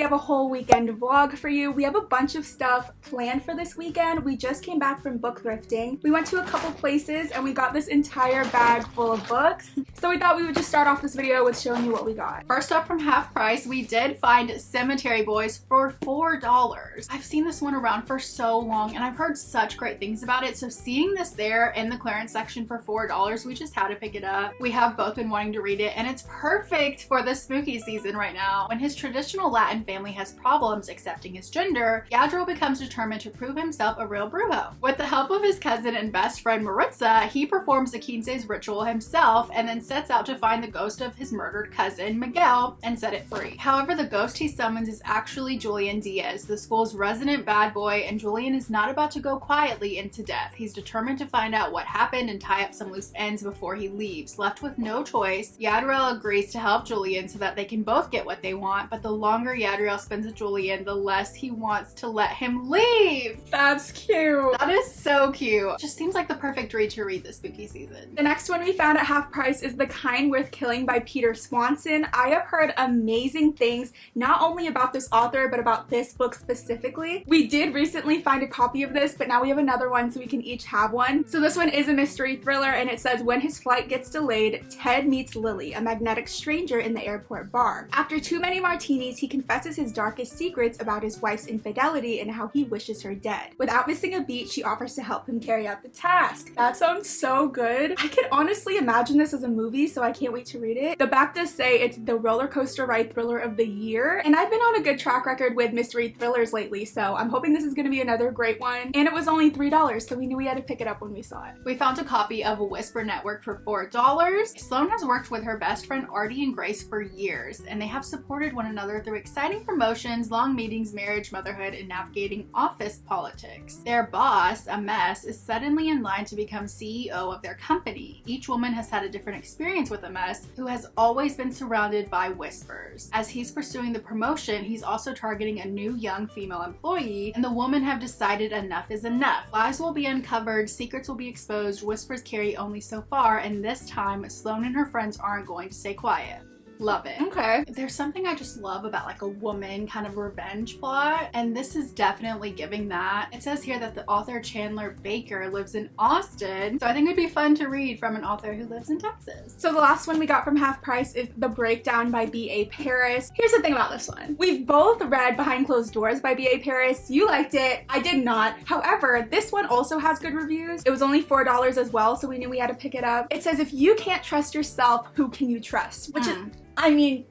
have a whole weekend vlog for you. We have a bunch of stuff planned for this weekend. We just came back from book thrifting. We went to a couple places and we got this entire bag full of books. So we thought we would just start off this video with showing you what we got. First up, from half price, we did find Cemetery Boys for $4. I've seen this one around for so long and I've heard such great things about it. So seeing this there in the clearance section for $4, we just had to pick it up. We have both been wanting to read it and it's perfect for the spooky season right now. When his traditional Latin family has problems accepting his gender, Yadril becomes determined to prove himself a real brujo. With the help of his cousin and best friend Maritza, he performs the Quince's ritual himself and then sets out to find the ghost of his murdered cousin Miguel and set it free. However, the ghost he summons is actually Julian Diaz, the school's resident bad boy, and Julian is not about to go quietly into death. He's determined to find out what happened and tie up some loose ends before he leaves. Left with no choice, Yadril agrees to help Julian so that they can both get what they want, but the longer Yadril spends with Julian, the less he wants to let him leave. That's cute. That is so cute. Just seems like the perfect read to read this spooky season. The next one we found at half price is The Kind Worth Killing by Peter Swanson. I have heard amazing things, not only about this author, but about this book specifically. We did recently find a copy of this, but now we have another one so we can each have one. So this one is a mystery thriller and it says, when his flight gets delayed, Ted meets Lily, a magnetic stranger in the airport bar. After too many martinis, he confesses his darkest secrets about his wife's infidelity and how he wishes her dead. Without missing a beat, she offers to help him carry out the task. That sounds so good. I could honestly imagine this as a movie, so I can't wait to read it. The back does say it's the roller coaster ride thriller of the year, and I've been on a good track record with mystery thrillers lately, so I'm hoping this is going to be another great one. And it was only $3, so we knew we had to pick it up when we saw it. We found a copy of Whisper Network for $4. Sloan has worked with her best friend Artie and Grace for years, and they have supported one another through exciting promotions, long meetings, marriage, motherhood, and navigating office politics. Their boss, a mess, is suddenly in line to become CEO of their company. Each woman has had a different experience with a mess, who has always been surrounded by whispers. As he's pursuing the promotion, he's also targeting a new young female employee, and the women have decided enough is enough. Lies will be uncovered, secrets will be exposed, whispers carry only so far, and this time, Sloan and her friends aren't going to stay quiet. Love it. Okay. There's something I just love about like a woman kind of revenge plot, and this is definitely giving that. It says here that the author Chandler Baker lives in Austin, so I think it'd be fun to read from an author who lives in Texas. So the last one we got from half price is The Breakdown by B.A. Paris. Here's the thing about this one. We've both read Behind Closed Doors by B.A. Paris. You liked it. I did not. However, this one also has good reviews. It was only $4 as well, so we knew we had to pick it up. It says, if you can't trust yourself, who can you trust? Which is, I mean,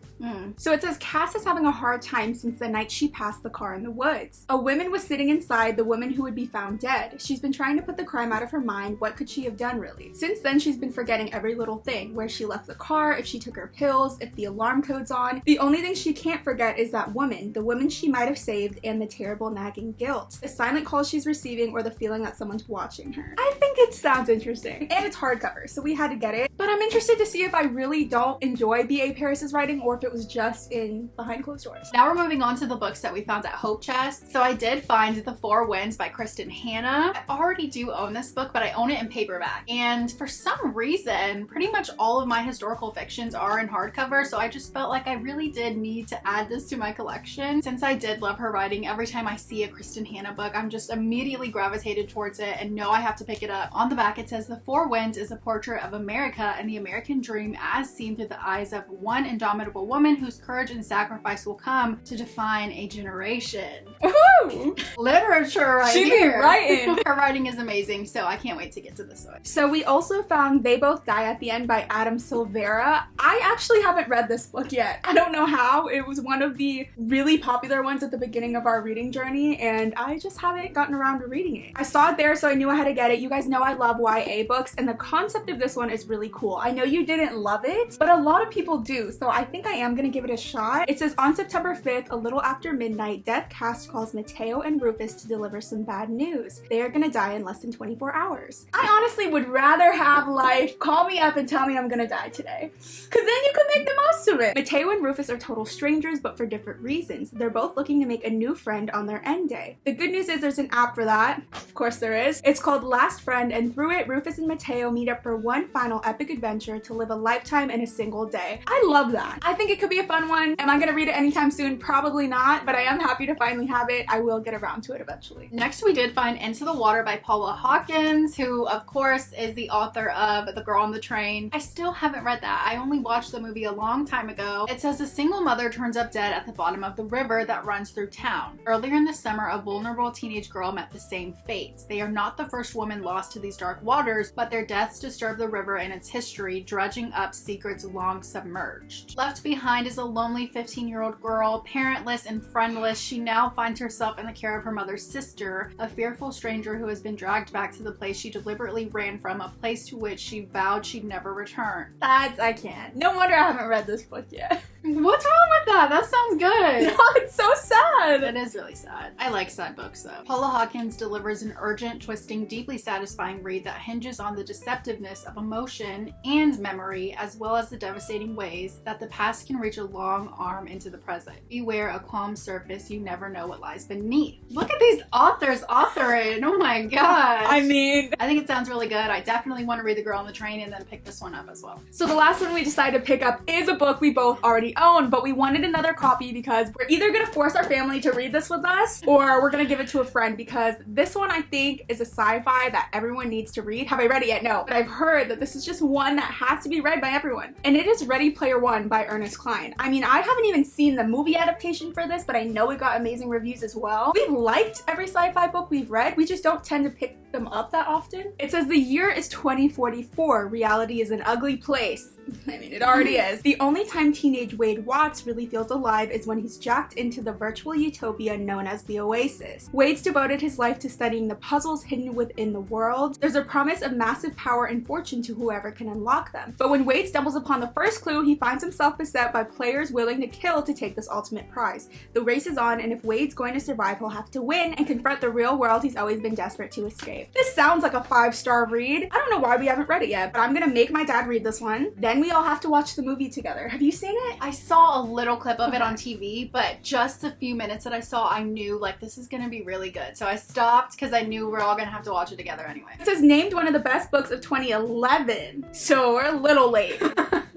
So it says, Cass is having a hard time since the night she passed the car in the woods. A woman was sitting inside, the woman who would be found dead. She's been trying to put the crime out of her mind. What could she have done, really? Since then, she's been forgetting every little thing. Where she left the car, if she took her pills, if the alarm code's on. The only thing she can't forget is that woman, the woman she might have saved, and the terrible nagging guilt. The silent calls she's receiving, or the feeling that someone's watching her. I think it sounds interesting. And it's hardcover, so we had to get it. But I'm interested to see if I really don't enjoy B.A. Paris's writing, or if it was just in Behind Closed Doors. Now we're moving on to the books that we found at Hope Chest. So I did find The Four Winds by Kristen Hanna. I already do own this book, but I own it in paperback. And for some reason, pretty much all of my historical fictions are in hardcover, so I just felt like I really did need to add this to my collection. Since I did love her writing, every time I see a Kristen Hanna book, I'm just immediately gravitated towards it and know I have to pick it up. On the back it says, The Four Winds is a portrait of America and the American dream as seen through the eyes of one indomitable woman whose courage and sacrifice will come to define a generation. Woohoo! Literature right She be here. writing. Her writing is amazing, so I can't wait to get to this one. So we also found They Both Die at the End by Adam Silvera. I actually haven't read this book yet. I don't know how. It was one of the really popular ones at the beginning of our reading journey, and I just haven't gotten around to reading it. I saw it there, so I knew I had to get it. You guys know I love YA books, and the concept of this one is really cool. I know you didn't love it, but a lot of people do, so I think I am gonna give it a shot. It says, on September 5th, a little after midnight, Death Cast calls Mateo Mateo and Rufus to deliver some bad news. They are gonna die in less than 24 hours. I honestly would rather have life call me up and tell me I'm gonna die today, because then you can make the most of it. Mateo and Rufus are total strangers, but for different reasons. They're both looking to make a new friend on their end day. The good news is there's an app for that. Of course there is. It's called Last Friend, and through it, Rufus and Mateo meet up for one final epic adventure to live a lifetime in a single day. I love that. I think it could be a fun one. Am I gonna read it anytime soon? Probably not, but I am happy to finally have it. I will get around to it eventually. Next, we did find Into the Water by Paula Hawkins, who of course is the author of The Girl on the Train. I still haven't read that. I only watched the movie a long time ago. It says a single mother turns up dead at the bottom of the river that runs through town. Earlier in the summer, a vulnerable teenage girl met the same fates. They are not the first woman lost to these dark waters, but their deaths disturb the river and its history, dredging up secrets long submerged. Left behind is a lonely 15-year-old girl, parentless and friendless. She now finds herself in the care of her mother's sister, a fearful stranger who has been dragged back to the place she deliberately ran from, a place to which she vowed she'd never return. I can't. No wonder I haven't read this book yet. What's wrong with that? That sounds good. No, it's so sad. It is really sad. I like sad books though. Paula Hawkins delivers an urgent, twisting, deeply satisfying read that hinges on the deceptiveness of emotion and memory, as well as the devastating ways that the past can reach a long arm into the present. Beware a calm surface, you never know what lies beneath. Look at these authors authoring. Oh my gosh. I mean, I think it sounds really good. I definitely want to read The Girl on the Train and then pick this one up as well. so the last one we decided to pick up is a book we both already own, but we wanted another copy because we're either gonna force our family to read this with us or we're gonna give it to a friend, because this one I think is a sci-fi that everyone needs to read. Have I read it yet? No. But I've heard that this is just one that has to be read by everyone. And it is Ready Player One by Ernest Cline. I mean, I haven't even seen the movie adaptation for this, but I know it got amazing reviews as well. We've liked every sci-fi book we've read. We just don't tend to pick them up that often. It says the year is 2044. Reality is an ugly place. I mean, it already is. The only time teenage Wade Watts really feels alive is when he's jacked into the virtual utopia known as the Oasis. Wade's devoted his life to studying the puzzles hidden within the world. There's a promise of massive power and fortune to whoever can unlock them. But when Wade stumbles upon the first clue, he finds himself beset by players willing to kill to take this ultimate prize. The race is on, and if Wade's going to survive, he'll have to win and confront the real world he's always been desperate to escape. This sounds like a 5-star read. I don't know why we haven't read it yet, but I'm gonna make my dad read this one. Then we all have to watch the movie together. Have you seen it? I saw a little clip of it on TV, but just a few minutes that I saw, I knew like this is gonna be really good. So I stopped because I knew we're all gonna have to watch it together anyway. It says named one of the best books of 2011, so we're a little late.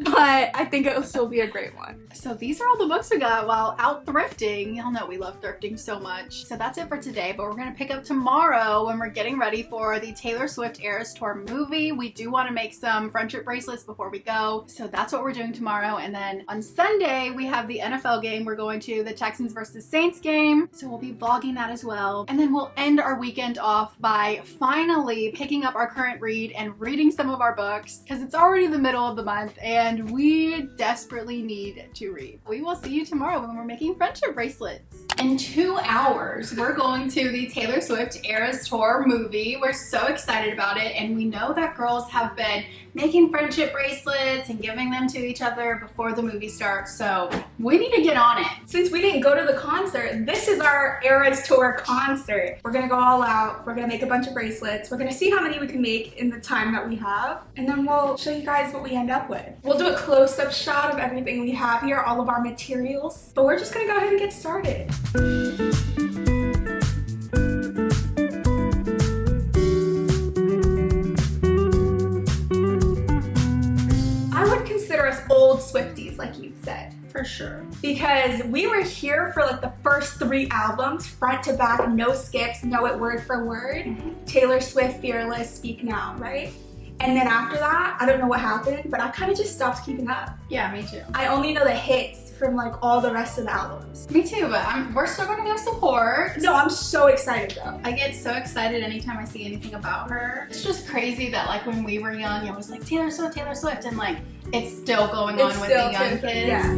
But I think it'll still be a great one. So these are all the books we got while out thrifting. Y'all know we love thrifting so much. So that's it for today, but we're gonna pick up tomorrow when we're getting ready for the Taylor Swift Eras Tour movie. We do want to make some friendship bracelets before we go, so that's what we're doing tomorrow. And then on Sunday we have the NFL game. We're going to the Texans versus Saints game, so we'll be vlogging that as well. And then we'll end our weekend off by finally picking up our current read and reading some of our books, because it's already the middle of the month and we desperately need to read. We will see you tomorrow when we're making friendship bracelets. In 2 hours, we're going to the Taylor Swift Eras Tour movie. We're so excited about it, and we know that girls have been making friendship bracelets and giving them to each other before the movie starts, so we need to get on it. Since we didn't go to the concert, this is our Eras Tour concert. We're gonna go all out. We're gonna make a bunch of bracelets. We're gonna see how many we can make in the time that we have, and then we'll show you guys what we end up with. We'll do a close-up shot of everything we have here, all of our materials, but we're just gonna go ahead and get started. I would consider us old Swifties, like you said. For sure. Because we were here for like the first 3 albums, front to back, no skips, know it word for word. Taylor Swift, Fearless, Speak Now, right? And then after that, I don't know what happened, but I kind of just stopped keeping up. Yeah, me too. I only know the hits from like all the rest of the albums. Me too, but we're still gonna go support. No, I'm so excited though. I get so excited anytime I see anything about her. It's just crazy that like when we were young, it was like Taylor Swift, and like it's still going on with the young kids. Yeah.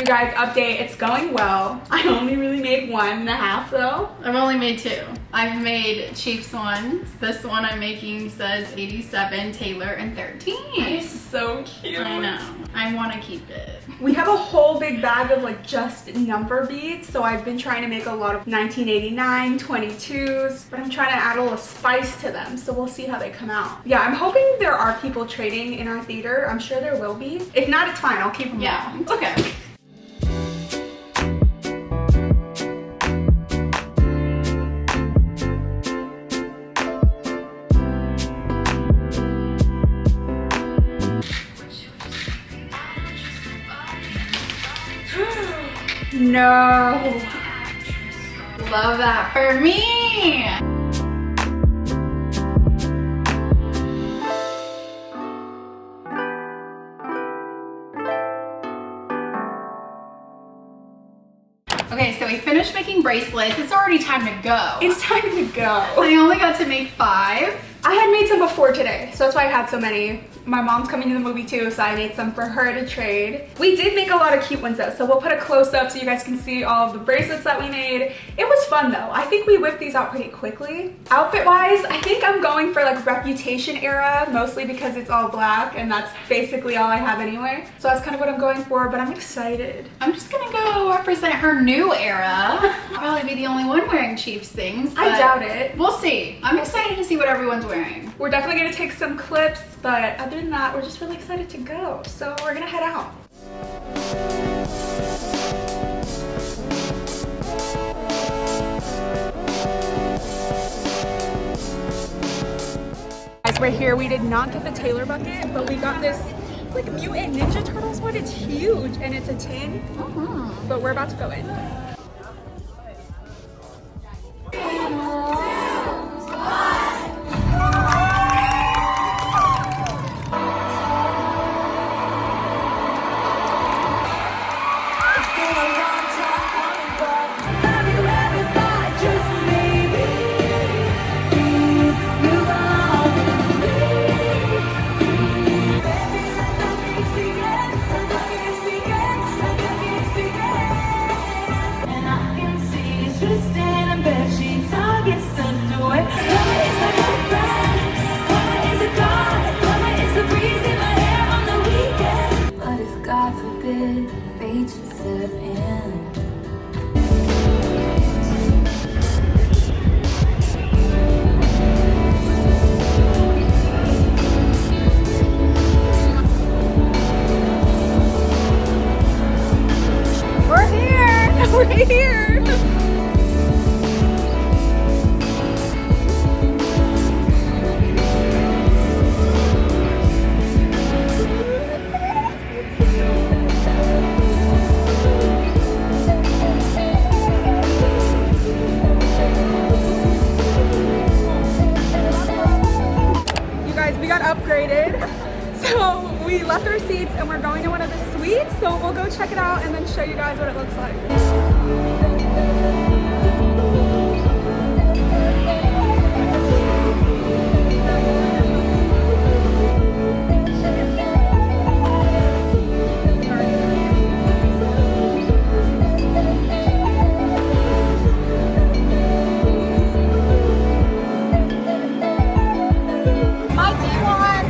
guys, update, it's going well. I only really made 1.5 though. I've only made 2. I've made Chiefs ones. This one I'm making says 87, Taylor, and 13. It's so cute. I know. I want to keep it. We have a whole big bag of like just number beads, so I've been trying to make a lot of 1989, 22s, but I'm trying to add a little spice to them, so we'll see how they come out. Yeah, I'm hoping there are people trading in our theater. I'm sure there will be. If not, it's fine. I'll keep them Yeah, all. it's okay. No. Love that for me. Okay, so we finished making bracelets. It's already time to go. It's time to go. I only got to make 5. I had made some before today, so that's why I had so many. My mom's coming to the movie too, so I made some for her to trade. We did make a lot of cute ones though, so we'll put a close-up so you guys can see all of the bracelets that we made. It was fun though. I think we whipped these out pretty quickly. Outfit-wise, I think I'm going for like Reputation era, mostly because it's all black and that's basically all I have anyway. So that's kind of what I'm going for, but I'm excited. I'm just gonna go represent her new era. I'll probably be the only one wearing Chiefs things. I doubt it. We'll see. I'm excited to see what everyone's wearing. We're definitely gonna take some clips, but other than that, we're just really excited to go. So we're gonna head out. Guys, we're here. We did not get the Taylor bucket, but we got this like Mutant Ninja Turtles one. It's huge and it's a tin, but we're about to go in. We left our seats and we're going to one of the suites, so we'll go check it out and then show you guys what it looks like. My team won.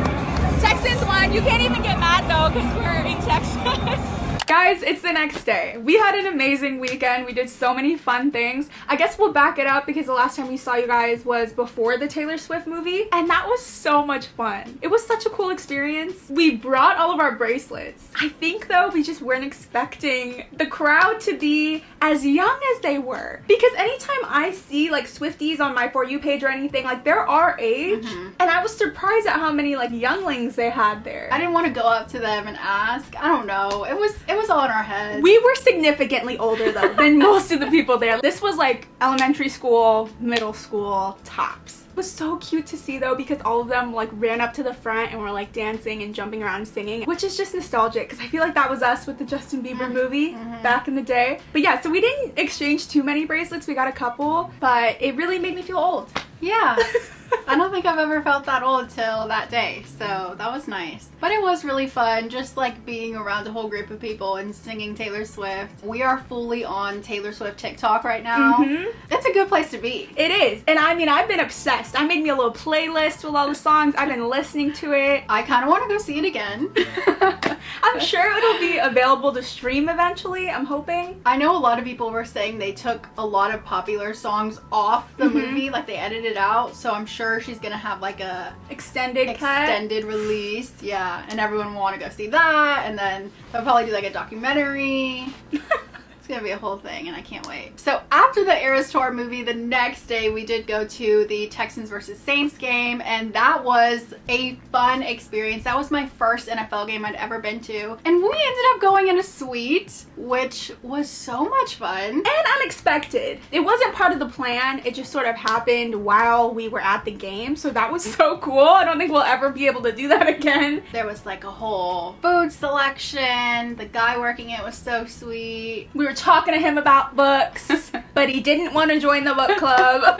Texans won. You can't even get mad though because we're in Texas. Guys, it's the next day. We had an amazing weekend. We did so many fun things. I guess we'll back it up because the last time we saw you guys was before the Taylor Swift movie, and that was so much fun. It was such a cool experience. We brought all of our bracelets. I think though we just weren't expecting the crowd to be as young as they were, because anytime I see like Swifties on my For You page or anything, like they're our age, and I was surprised at how many like younglings they had there. I didn't want to go up to them and ask. I don't know. It was all in our heads. We were significantly older though than most of the people there. This was like elementary school, middle school tops. It was so cute to see though, because all of them like ran up to the front and were like dancing and jumping around and singing, which is just nostalgic because I feel like that was us with the Justin Bieber movie back in the day. But yeah, so we didn't exchange too many bracelets. We got a couple, but it really made me feel old. Yeah. I don't think I've ever felt that old till that day, so that was nice. But it was really fun, just like being around a whole group of people and singing Taylor Swift. We are fully on Taylor Swift TikTok right now. It's a good place to be. It is. And I mean, I've been obsessed. I made me a little playlist with all the songs. I've been listening to it. I kind of want to go see it again. I'm sure it'll be available to stream eventually, I'm hoping. I know a lot of people were saying they took a lot of popular songs off the movie, like they edited it out, so I'm sure she's gonna have like a extended release, yeah, and everyone will want to go see that, and then they'll probably do like a documentary. It's gonna be a whole thing and I can't wait. So after the Eras Tour movie, the next day we did go to the Texans versus Saints game, and that was a fun experience. That was my first NFL game I'd ever been to, and we ended up going in a suite, which was so much fun. And unexpected. It wasn't part of the plan, it just sort of happened while we were at the game, so that was so cool. I don't think we'll ever be able to do that again. There was like a whole food selection. The guy working it was so sweet. We were talking to him about books, but he didn't want to join the book club.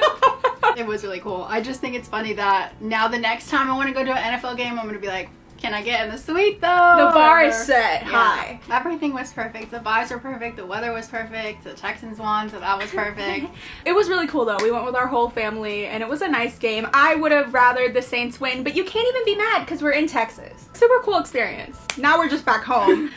It was really cool. I just think it's funny that now the next time I want to go to an NFL game, I'm going to be like, can I get in the suite though? The bar is set high. Everything was perfect. The vibes were perfect. The weather was perfect. The Texans won, so that was perfect. It was really cool though. We went with our whole family and it was a nice game. I would have rathered the Saints win, but you can't even be mad because we're in Texas. Super cool experience. Now we're just back home.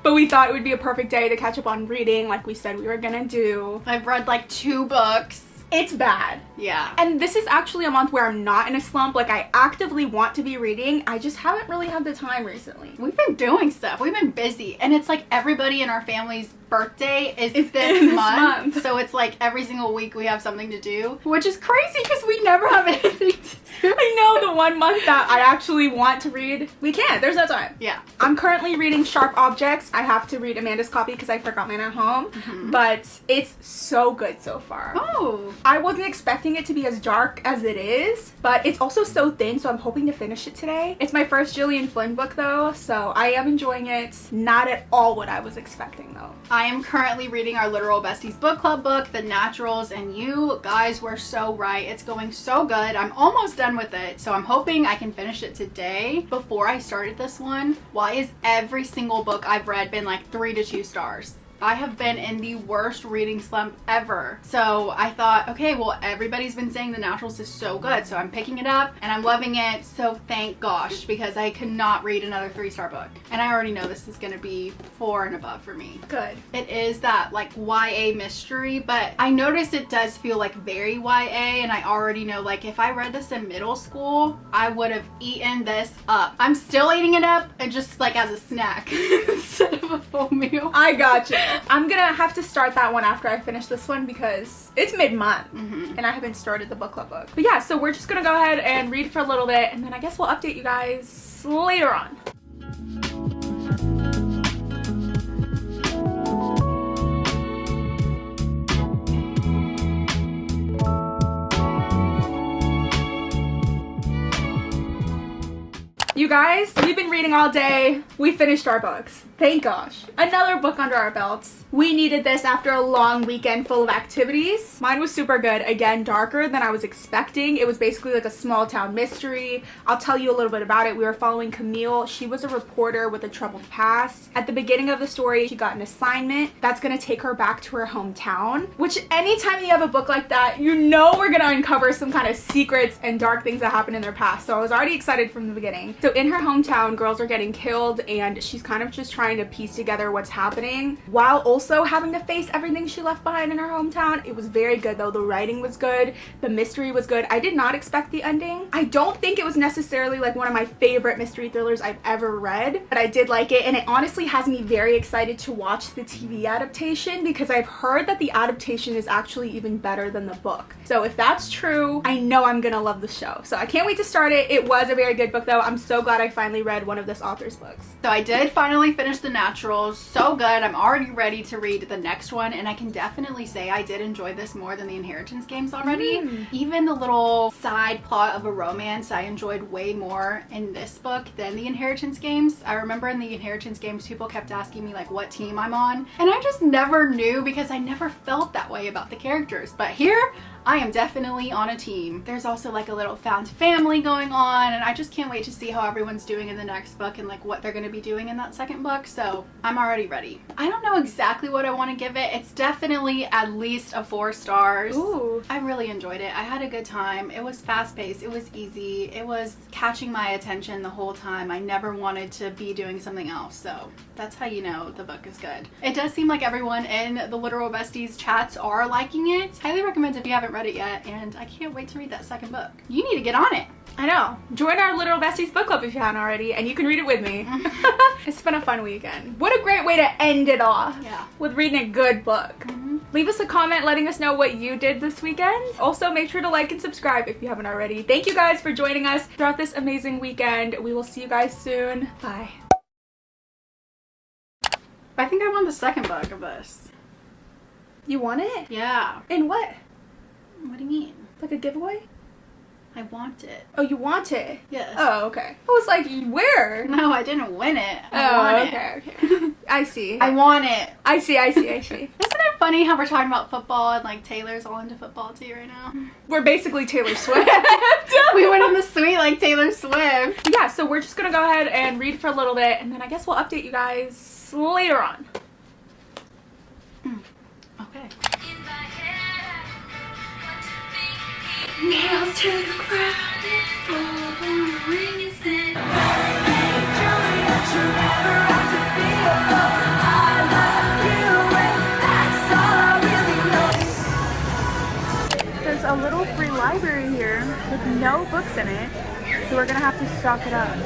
But we thought it would be a perfect day to catch up on reading like we said we were gonna do. I've read like 2 books. It's bad. Yeah. And this is actually a month where I'm not in a slump. Like, I actively want to be reading. I just haven't really had the time recently. We've been doing stuff. We've been busy. And it's like everybody in our family's birthday is this month. So it's like every single week we have something to do, which is crazy because we never have anything to do. I know, the one month that I actually want to read, we can't. There's no time. Yeah. I'm currently reading Sharp Objects. I have to read Amanda's copy because I forgot mine at home. But it's so good so far. Oh. I wasn't expecting it to be as dark as it is, but it's also so thin, so I'm hoping to finish it today. It's my first Gillian Flynn book though, so I am enjoying it. Not at all what I was expecting though. I am currently reading our Literal Besties Bookclub book, The Naturals, and you guys were so right. It's going so good. I'm almost done with it, so I'm hoping I can finish it today. Before I started this one, why is every single book I've read been like 3 to 2 stars? I have been in the worst reading slump ever. So I thought, okay, well, everybody's been saying The Naturals is so good, so I'm picking it up and I'm loving it. So thank gosh, because I could not read another 3-star book. And I already know this is gonna be 4 and above for me. Good. It is that like YA mystery, but I noticed it does feel like very YA, and I already know like if I read this in middle school, I would have eaten this up. I'm still eating it up and just like as a snack instead of a full meal. I gotcha. I'm gonna have to start that one after I finish this one because it's mid-month and I haven't started the book club book. But yeah, so we're just gonna go ahead and read for a little bit and then I guess we'll update you guys later on. You guys, we've been reading all day. We finished our books. Thank gosh. Another book under our belts. We needed this after a long weekend full of activities. Mine was super good. Again, darker than I was expecting. It was basically like a small town mystery. I'll tell you a little bit about it. We were following Camille. She was a reporter with a troubled past. At the beginning of the story, she got an assignment that's gonna take her back to her hometown, which anytime you have a book like that, you know we're gonna uncover some kind of secrets and dark things that happened in their past. So I was already excited from the beginning. So in her hometown, girls are getting killed and she's kind of just trying to piece together what's happening while also having to face everything she left behind in her hometown. It was very good though. The writing was good. The mystery was good. I did not expect the ending. I don't think it was necessarily like one of my favorite mystery thrillers I've ever read, but I did like it, and it honestly has me very excited to watch the TV adaptation because I've heard that the adaptation is actually even better than the book. So if that's true, I know I'm gonna love the show. So I can't wait to start it. It was a very good book though. I'm so glad I finally read one of this author's books. So I did finally finish The Naturals. So good. I'm already ready to read the next one, and I can definitely say I did enjoy this more than the Inheritance Games already. Even the little side plot of a romance I enjoyed way more in this book than the Inheritance Games. I remember in the Inheritance Games people kept asking me like what team I'm on, and I just never knew because I never felt that way about the characters. But here I am definitely on a team. There's also like a little found family going on, and I just can't wait to see how everyone's doing in the next book and like what they're going to be doing in that second book. So I'm already ready. I don't know exactly what I want to give it. It's definitely at least a 4 stars. Ooh. I really enjoyed it. I had a good time. It was fast-paced. It was easy. It was catching my attention the whole time. I never wanted to be doing something else. So that's how you know the book is good. It does seem like everyone in the Literal Besties chats are liking it. Highly recommend if you haven't read it yet, and I can't wait to read that second book. You need to get on it. I know. Join our Literal Besties book club if you haven't already, and you can read it with me. It's been a fun weekend. What a great way to end it off. Yeah. With reading a good book. Leave us a comment letting us know what you did this weekend. Also, make sure to like and subscribe if you haven't already. Thank you guys for joining us throughout this amazing weekend. We will see you guys soon. Bye. I think I want the second book of this. You want it? Yeah. In what? What do you mean? Like a giveaway? I want it. Oh, you want it? Yes. Oh, okay. I was like, where? No, I didn't win it. I want okay, okay. I see. I want it. I see. Isn't it funny how we're talking about football and like Taylor's all into football too right now? We're basically Taylor Swift. We went in the suite like Taylor Swift. Yeah, so we're just gonna go ahead and read for a little bit, and then I guess we'll update you guys later on. Okay. Nails to the ground, full of rings and Juliet, you never have to be alone. I love you and that's all I really know. There's a little free library here with no books in it, so we're gonna have to stock it up.